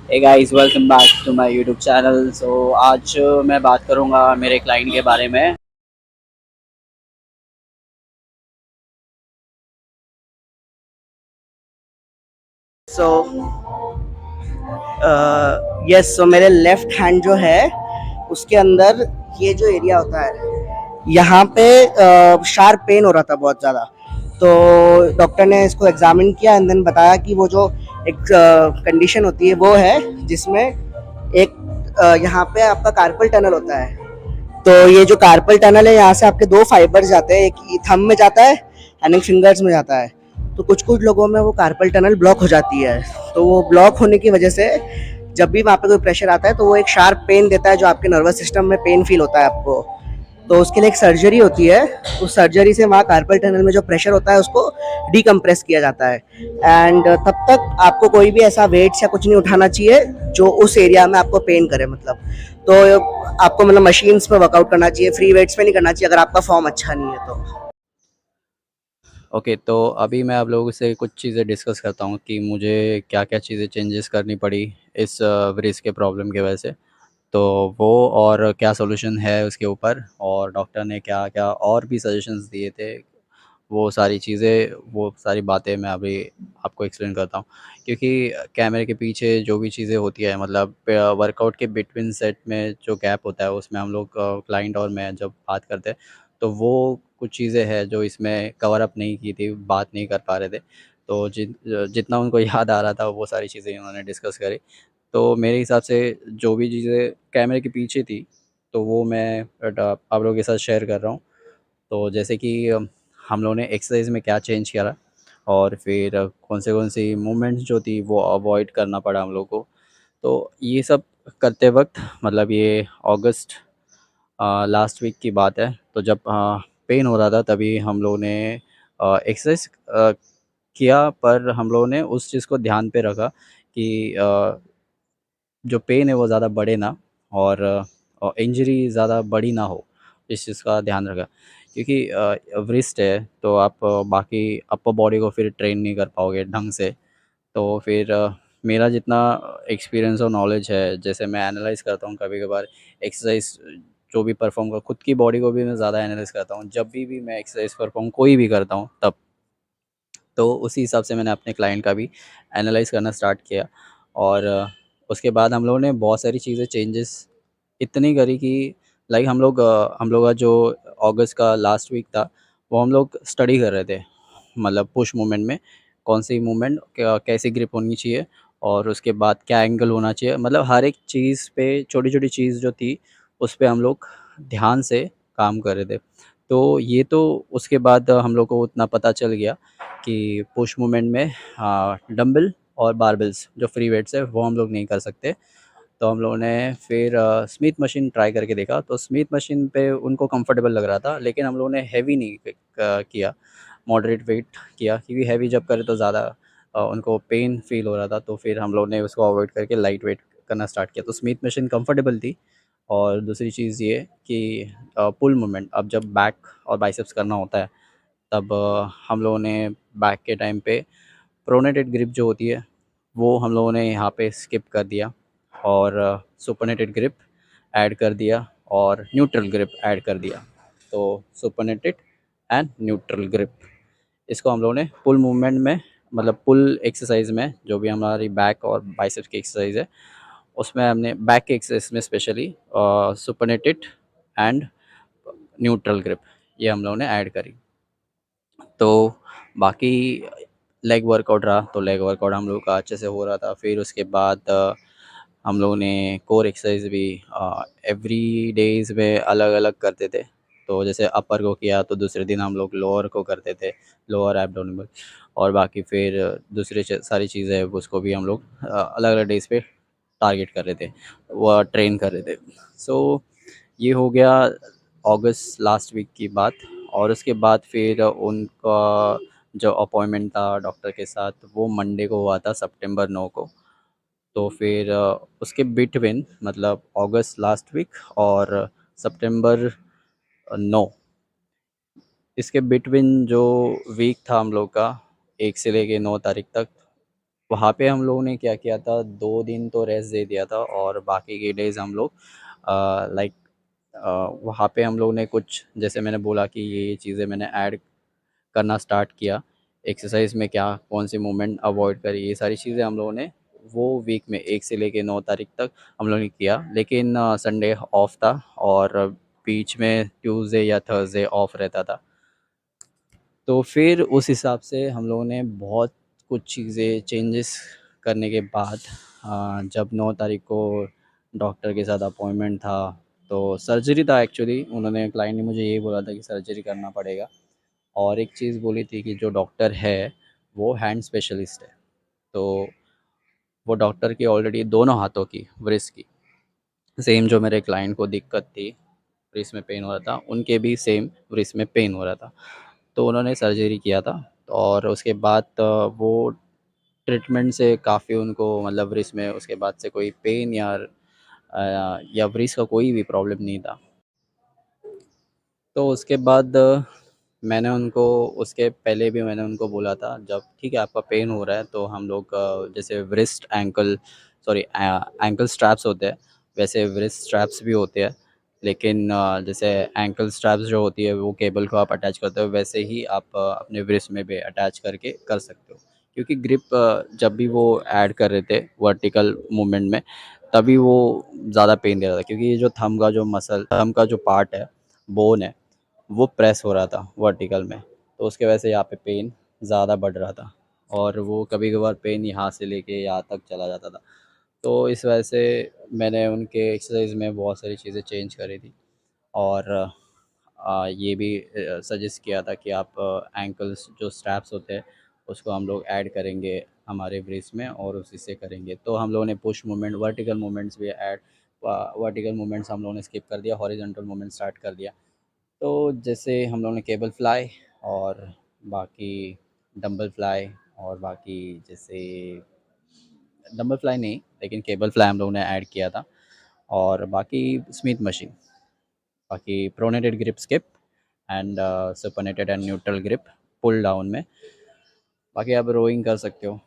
Hey guys, welcome back to my YouTube channel. आज मैं बात करूंगा मेरे क्लाइंट के बारे में। सो सो मेरे लेफ्ट हैंड जो है उसके अंदर ये जो एरिया होता है यहाँ पे शार्प पेन हो रहा था बहुत ज़्यादा। तो डॉक्टर ने इसको एग्जामिन किया एंड देन बताया कि वो जो एक कंडीशन होती है वो है जिसमें एक यहाँ पे आपका कार्पल टनल होता है। तो ये जो कार्पल टनल है यहाँ से आपके दो फाइबर्स जाते हैं, एक थंब में जाता है एंड एक फिंगर्स में जाता है। तो कुछ कुछ लोगों में वो कार्पल टनल ब्लॉक हो जाती है। तो वो ब्लॉक होने की वजह से जब भी वहाँ पे कोई प्रेशर आता है तो वो एक शार्प पेन देता है, जो आपके नर्वस सिस्टम में पेन फील होता है आपको। तो उसके लिए एक सर्जरी होती है। उस सर्जरी से वहाँ कार्पल टनल में जो प्रेशर होता है उसको डीकम्प्रेस किया जाता है। एंड तब तक आपको कोई भी ऐसा वेट्स या कुछ नहीं उठाना चाहिए जो उस एरिया में आपको पेन करे, मतलब। तो आपको मतलब मशीन्स पे वर्कआउट करना चाहिए, फ्री वेट्स पे नहीं करना चाहिए अगर आपका फॉर्म अच्छा नहीं है तो। ओके, तो अभी मैं आप लोगों से कुछ चीज़ें डिस्कस करता हूँ कि मुझे क्या-क्या चीज़ें चेंजेस करनी पड़ी इस ब्रेस के प्रॉब्लम की वजह से। तो वो और क्या सॉल्यूशन है उसके ऊपर, और डॉक्टर ने क्या-क्या और भी सजेशंस दिए थे, वो सारी चीज़ें, वो सारी बातें मैं अभी आपको एक्सप्लेन करता हूँ। क्योंकि कैमरे के पीछे जो भी चीज़ें होती है, मतलब वर्कआउट के बिटवीन सेट में जो गैप होता है उसमें हम लोग क्लाइंट और मैं जब बात करते हैं, तो वो कुछ चीज़ें हैं जो इसमें कवर अप नहीं की थी, बात नहीं कर पा रहे थे। तो जितना उनको याद आ रहा था वो सारी चीज़ें उन्होंने डिस्कस करी। तो मेरे हिसाब से जो भी चीज़ें कैमरे के पीछे थी, तो वो मैं आप लोगों के साथ शेयर कर रहा हूँ। तो जैसे कि हम लोगों ने एक्सरसाइज में क्या चेंज करा, और फिर कौन सी मूवमेंट्स जो थी वो अवॉइड करना पड़ा हम लोग को। तो ये सब करते वक्त, मतलब ये अगस्त लास्ट वीक की बात है। तो जब पेन हो रहा था तभी हम लोगों ने एक्सरसाइज किया, पर हम लोगों ने उस चीज़ को ध्यान पे रखा कि जो पेन है वो ज़्यादा बढ़े ना, और इंजरी ज़्यादा बड़ी ना हो, इस चीज़ का ध्यान रखा। क्योंकि व्रिस्ट है तो आप बाकी अपर बॉडी को फिर ट्रेन नहीं कर पाओगे ढंग से। तो फिर मेरा जितना एक्सपीरियंस और नॉलेज है, जैसे मैं एनालाइज़ करता हूँ कभी-कभार एक्सरसाइज़ जो भी परफ़ॉर्म कर, खुद की बॉडी को भी मैं ज़्यादा एनालाइज़ करता हूँ। जब भी मैं एक्सरसाइज़ परफ़ॉर्म कोई भी करता हूँ तब। तो उसी हिसाब से मैंने अपने क्लाइंट का भी एनालाइज़ करना स्टार्ट किया, और उसके बाद हम लोगों ने बहुत सारी चीज़ें चेंजेस इतनी करी कि लाइक हम लोग का जो अगस्त का लास्ट वीक था, वो हम लोग स्टडी कर रहे थे। मतलब पुश मूवमेंट में कौन-सी मूवमेंट कैसी ग्रिप होनी चाहिए, और उसके बाद क्या एंगल होना चाहिए। मतलब हर एक चीज़ पे छोटी-छोटी चीज़ जो थी, उस पे हम लोग ध्यान से काम कर रहे थे। तो ये तो उसके बाद हम लोग को उतना पता चल गया कि पुश मूवमेंट में डंबल और बारबेल्स जो फ्री वेट्स है वो हम लोग नहीं कर सकते। तो हम लोगों ने फिर स्मिथ मशीन ट्राई करके देखा, तो स्मिथ मशीन पे उनको कंफर्टेबल लग रहा था, लेकिन हम लोगों ने हैवी नहीं किया, मॉडरेट वेट किया, क्योंकि हैवी जब करे तो ज़्यादा उनको पेन फ़ील हो रहा था। तो फिर हम लोग ने उसको अवॉइड करके लाइट वेट करना स्टार्ट किया। तो स्मिथ मशीन कंफर्टेबल थी। और दूसरी चीज़ ये कि पुल मूवमेंट, अब जब बैक और बाइसेप्स करना होता है, तब हम लोगों ने बैक के टाइम पे प्रोनेटेड ग्रिप जो होती है वो हम लोगों ने यहाँ पे स्किप कर दिया, और सुपरनेटेड ग्रिप ऐड कर दिया, और न्यूट्रल ग्रिप ऐड कर दिया। तो सुपरनेटेड एंड न्यूट्रल ग्रिप, इसको हम लोगों ने पुल मूवमेंट में, मतलब पुल एक्सरसाइज में, जो भी हमारी बैक और बाइसेप्स की एक्सरसाइज है, उसमें हमने बैक के एक्सरसाइज में स्पेशली सुपरनेटेड एंड न्यूट्रल ग्रिप ये हम लोगों ने ऐड करी। तो बाकी लेग वर्कआउट रहा, तो लेग वर्कआउट हम लोग का अच्छे से हो रहा था। फिर उसके बाद हम लोगों ने कोर एक्सरसाइज भी एवरी डेज़ में अलग-अलग करते थे। तो जैसे अपर को किया तो दूसरे दिन हम लोग लोअर को करते थे, लोअर एब्डोमिनल। और बाकी फिर दूसरी सारी चीज़ें उसको भी हम लोग अलग-अलग डेज़ पे टारगेट कर रहे थे, वो ट्रेन कर रहे थे। सो ये हो गया अगस्त लास्ट वीक की बात। और उसके बाद फिर उनका जो अपॉइंटमेंट था डॉक्टर के साथ, वो मंडे को हुआ था, सितंबर 9 को। तो फिर उसके बिटवीन, मतलब अगस्त लास्ट वीक और सितंबर 9, इसके बिटवीन जो वीक था हम लोग का, 1 से लेके 9 तारीख तक, वहाँ पे हम लोगों ने क्या किया था, 2 दिन तो रेस्ट दे दिया था और बाकी के डेज़ हम लोग लाइक वहाँ पे हम लोगों ने कुछ, जैसे मैंने बोला कि ये चीज़ें मैंने ऐड करना स्टार्ट किया। एक्सरसाइज़ में क्या कौन-सी मूवमेंट अवॉइड करी, ये सारी चीज़ें हम लोगों ने वो वीक में 1 से लेके 9 तारीख तक हम लोगों ने किया। लेकिन संडे ऑफ था और बीच में ट्यूसडे या थर्सडे ऑफ रहता था। तो फिर उस हिसाब से हम लोगों ने बहुत कुछ चीज़ें चेंजेस करने के बाद जब 9 तारीख को डॉक्टर के साथ अपॉइंटमेंट था, तो सर्जरी था एक्चुअली। उन्होंने क्लाइंट ने मुझे यही बोला था कि सर्जरी करना पड़ेगा और एक चीज़ बोली थी कि जो डॉक्टर है वो हैंड स्पेशलिस्ट है। तो वो डॉक्टर की ऑलरेडी दोनों हाथों की व्रिस्ट की सेम, जो मेरे क्लाइंट को दिक्कत थी, व्रिस्ट में पेन हो रहा था, उनके भी सेम व्रिस्ट में पेन हो रहा था। तो उन्होंने सर्जरी किया था और उसके बाद वो ट्रीटमेंट से काफ़ी उनको मतलब व्रिस्ट में उसके बाद से कोई पेन या व्रिस्ट का कोई भी प्रॉब्लम नहीं था। तो उसके बाद मैंने उनको, उसके पहले भी मैंने उनको बोला था, जब ठीक है आपका पेन हो रहा है तो हम लोग जैसे wrist ankle sorry ankle straps होते हैं, वैसे व्रिस्ट स्ट्रैप्स भी होते हैं। लेकिन जैसे एंकल स्ट्रैप्स जो होती है वो केबल को आप अटैच करते हो, वैसे ही आप अपने व्रिस्ट में भी अटैच करके कर सकते हो। क्योंकि ग्रिप जब भी वो ऐड कर रहे थे वर्टिकल मूवमेंट में, तभी वो ज़्यादा पेन दे रहा था, क्योंकि ये जो थंब का जो पार्ट है, बोन है, वो प्रेस हो रहा था वर्टिकल में। तो उसके वजह से यहाँ पे पेन ज़्यादा बढ़ रहा था और वो कभी-कभार पेन यहाँ से लेके यहाँ तक चला जाता था। तो इस वजह से मैंने उनके एक्सरसाइज़ में बहुत सारी चीज़ें चेंज करी थी और ये भी सजेस्ट किया था कि आप एंकल्स जो स्ट्रैप्स होते हैं उसको हम लोग ऐड करेंगे हमारे ब्रेस में और उसी से करेंगे। तो हम लोगों ने पुश मूवमेंट, वर्टिकल मूवमेंट्स भी ऐड वर्टिकल मूवमेंट्स हम लोगों ने स्किप कर दिया, हॉरिजॉन्टल मूवमेंट स्टार्ट कर दिया। तो जैसे हम लोगों ने केबल फ्लाई और बाकी डंबल फ्लाई और बाकी जैसे डंबल फ्लाई नहीं, लेकिन केबल फ्लाई हम लोगों ने ऐड किया था और बाकी स्मिथ मशीन, बाकी pronated grip skip and supinated and neutral grip pull down में। बाकी आप रोइंग कर सकते हो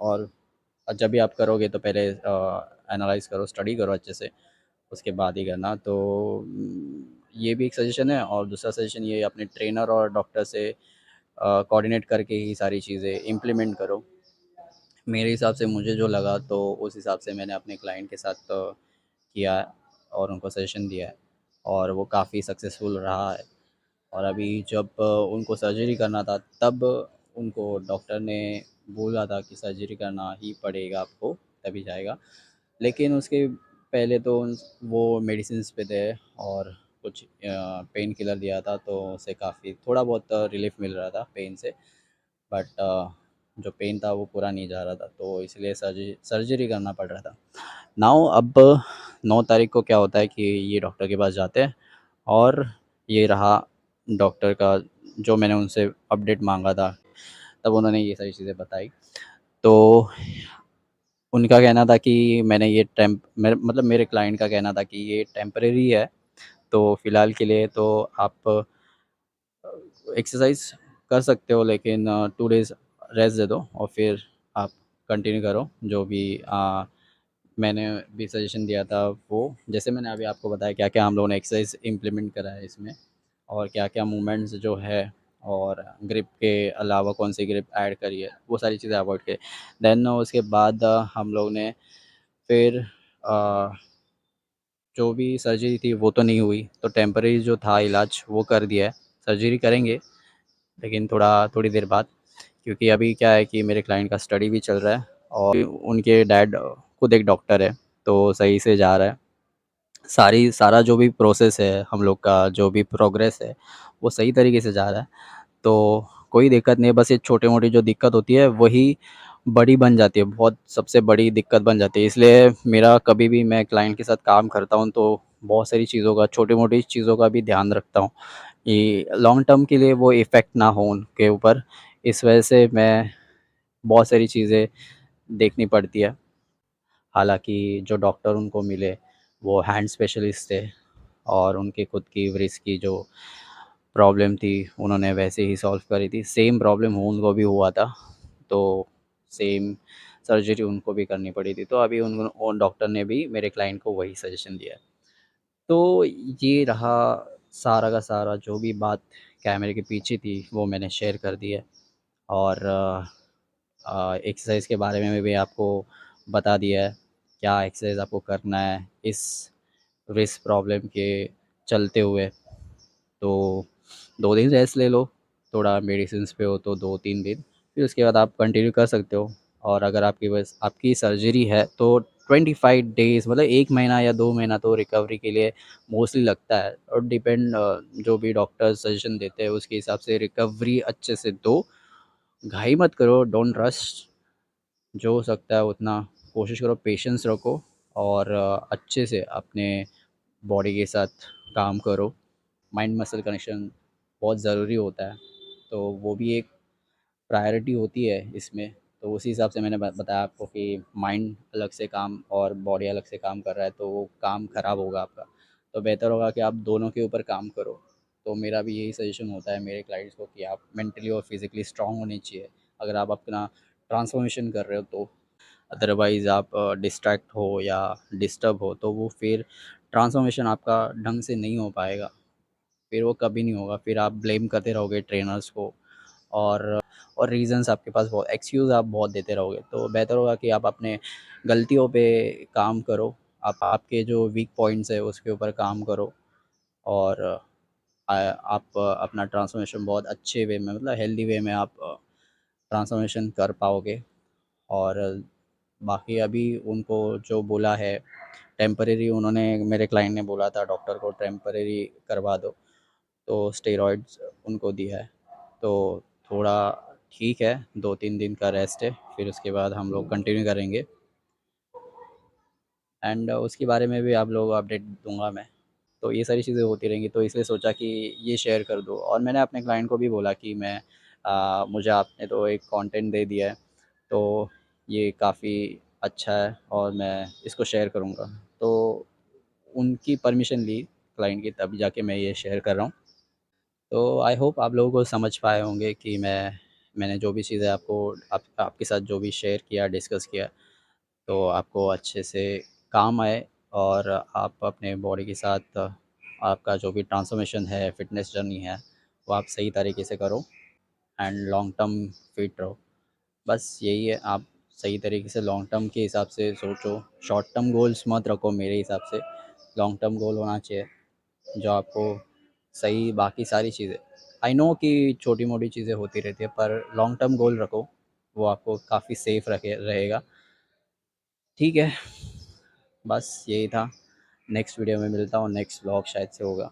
और जब भी आप करोगे तो पहले एनालाइज़ करो, स्टडी करो अच्छे से, उसके बाद ही करना। तो ये भी एक सजेशन है और दूसरा सजेशन ये है, अपने ट्रेनर और डॉक्टर से कोऑर्डिनेट करके ही सारी चीज़ें इम्प्लीमेंट करो। मेरे हिसाब से मुझे जो लगा तो उस हिसाब से मैंने अपने क्लाइंट के साथ किया है और उनको सजेशन दिया है और वो काफ़ी सक्सेसफुल रहा है। और अभी जब उनको सर्जरी करना था तब उनको डॉक्टर ने बोला था कि सर्जरी करना ही पड़ेगा आपको, तभी जाएगा। लेकिन उसके पहले तो वो मेडिसिन्स पे थे और कुछ पेन किलर दिया था, तो उससे काफ़ी थोड़ा बहुत रिलीफ मिल रहा था पेन से। बट जो पेन था वो पूरा नहीं जा रहा था, तो इसलिए सर्जरी करना पड़ रहा था। नाउ अब 9 तारीख को क्या होता है कि ये डॉक्टर के पास जाते हैं और ये रहा डॉक्टर का, जो मैंने उनसे अपडेट माँगा था, तब उन्होंने ये सारी चीज़ें बताई। तो उनका कहना था कि मैंने ये मेरे क्लाइंट का कहना था कि ये टेम्परेरी है, तो फ़िलहाल के लिए तो आप एक्सरसाइज कर सकते हो, लेकिन 2 डेज़ रेस्ट दे दो और फिर आप कंटिन्यू करो जो भी मैंने भी सजेशन दिया था वो। जैसे मैंने अभी आपको बताया क्या-क्या हम लोगों ने एक्सरसाइज इम्प्लीमेंट करा है इसमें और क्या-क्या मूवमेंट्स जो है और ग्रिप के अलावा कौन-सी ग्रिप ऐड करी है, वो सारी चीज़ें अवॉइड करी। देन उसके बाद हम लोग ने फिर जो भी सर्जरी थी वो तो नहीं हुई, तो टेम्परेरी जो था इलाज वो कर दिया है। सर्जरी करेंगे लेकिन थोड़ी देर बाद, क्योंकि अभी क्या है कि मेरे क्लाइंट का स्टडी भी चल रहा है और उनके डैड खुद एक डॉक्टर है, तो सही से जा रहा है। सारा जो भी प्रोसेस है, हम लोग का जो भी प्रोग्रेस है, वो सही तरीके से जा रहा है। तो कोई दिक्कत नहीं है, बस ये छोटी-मोटी जो दिक्कत होती है वही बड़ी बन जाती है, बहुत सबसे बड़ी दिक्कत बन जाती है। इसलिए मेरा कभी भी मैं क्लाइंट के साथ काम करता हूँ तो बहुत सारी चीज़ों का, छोटी-मोटी चीज़ों का भी ध्यान रखता हूँ कि लॉन्ग टर्म के लिए वो इफ़ेक्ट ना हो उनके ऊपर। इस वजह से मैं बहुत सारी चीज़ें देखनी पड़ती है। हालाँकि जो डॉक्टर उनको मिले वो हैंड स्पेशलिस्ट थे और उनकी खुद की व्रिस्ट की जो प्रॉब्लम थी उन्होंने वैसे ही सॉल्व करी थी। सेम प्रॉब्लम उनको भी हुआ था, तो सेम सर्जरी उनको भी करनी पड़ी थी। तो अभी उन डॉक्टर ने भी मेरे क्लाइंट को वही सजेशन दिया है। तो ये रहा सारा का सारा जो भी बात कैमरे के पीछे थी, वो मैंने शेयर कर दी है। और एक्सरसाइज के बारे में भी आपको बता दिया है, क्या एक्सरसाइज आपको करना है इस रिस्क प्रॉब्लम के चलते हुए। तो 2 दिन रेस्ट ले लो, थोड़ा मेडिसिन्स पे हो तो 2-3 दिन, फिर उसके बाद आप कंटिन्यू कर सकते हो। और अगर आपकी बस आपकी सर्जरी है तो 25 डेज़ मतलब 1 महीना या 2 महीना तो रिकवरी के लिए मोस्टली लगता है। और डिपेंड जो भी डॉक्टर सजेशन देते हैं उसके हिसाब से रिकवरी अच्छे से दो। घाई मत करो, डोंट रश, जो हो सकता है उतना कोशिश करो, पेशेंस रखो और अच्छे से अपने बॉडी के साथ काम करो। माइंड मसल कनेक्शन बहुत ज़रूरी होता है, तो वो भी एक प्रायोरिटी होती है इसमें। तो उसी हिसाब से मैंने बताया आपको कि माइंड अलग से काम और बॉडी अलग से काम कर रहा है तो वो काम ख़राब होगा आपका। तो बेहतर होगा कि आप दोनों के ऊपर काम करो। तो मेरा भी यही सजेशन होता है मेरे क्लाइंट्स को कि आप मेंटली और फिज़िकली स्ट्रांग होने चाहिए अगर आप अपना ट्रांसफॉर्मेशन कर रहे हो तो। अदरवाइज़ आप डिस्ट्रैक्ट हो या डिस्टर्ब हो तो वो फिर ट्रांसफॉर्मेशन आपका ढंग से नहीं हो पाएगा, फिर वो कभी नहीं होगा। फिर आप ब्लेम करते रहोगे ट्रेनर्स को और रीज़न्स आपके पास बहुत एक्सक्यूज़ आप बहुत देते रहोगे। तो बेहतर होगा कि आप अपने गलतियों पे काम करो, आप आपके जो वीक पॉइंट्स है उसके ऊपर काम करो। और आप अपना ट्रांसफॉर्मेशन बहुत अच्छे वे में मतलब हेल्दी वे में आप ट्रांसफॉर्मेशन कर पाओगे। और बाकी अभी उनको जो बोला है टेम्परेरी, उन्होंने मेरे क्लाइंट ने बोला था डॉक्टर को टेम्परेरी करवा दो, तो स्टेरॉइड्स उनको दिया है। तो थोड़ा ठीक है, 2-3 दिन का रेस्ट है, फिर उसके बाद हम लोग कंटिन्यू करेंगे। एंड उसके बारे में भी आप लोग अपडेट दूंगा मैं। तो ये सारी चीज़ें होती रहेंगी, तो इसलिए सोचा कि ये शेयर कर दूँ। और मैंने अपने क्लाइंट को भी बोला कि मुझे आपने तो एक कंटेंट दे दिया है, तो ये काफ़ी अच्छा है और मैं इसको शेयर करूँगा। तो उनकी परमिशन ली क्लाइंट की, तभी जाके मैं ये शेयर कर रहा हूँ। तो आई होप आप लोगों को समझ पाए होंगे कि मैंने जो भी चीज़ें आपके साथ जो भी शेयर किया, डिस्कस किया, तो आपको अच्छे से काम आए और आप अपने बॉडी के साथ आपका जो भी ट्रांसफॉर्मेशन है, फ़िटनेस जर्नी है, वो आप सही तरीके से करो एंड लॉन्ग टर्म फिट रहो। बस यही है, आप सही तरीके से लॉन्ग टर्म के हिसाब से सोचो, शॉर्ट टर्म गोल्स मत रखो मेरे हिसाब से। लॉन्ग टर्म गोल होना चाहिए जो आपको सही, बाकी सारी चीज़ें आई नो कि छोटी-मोटी चीज़ें होती रहती है, पर लॉन्ग टर्म गोल रखो, वो आपको काफ़ी सेफ रखे रहेगा। ठीक है, बस यही था। नेक्स्ट वीडियो में मिलता हूँ, नेक्स्ट व्लॉग शायद से होगा।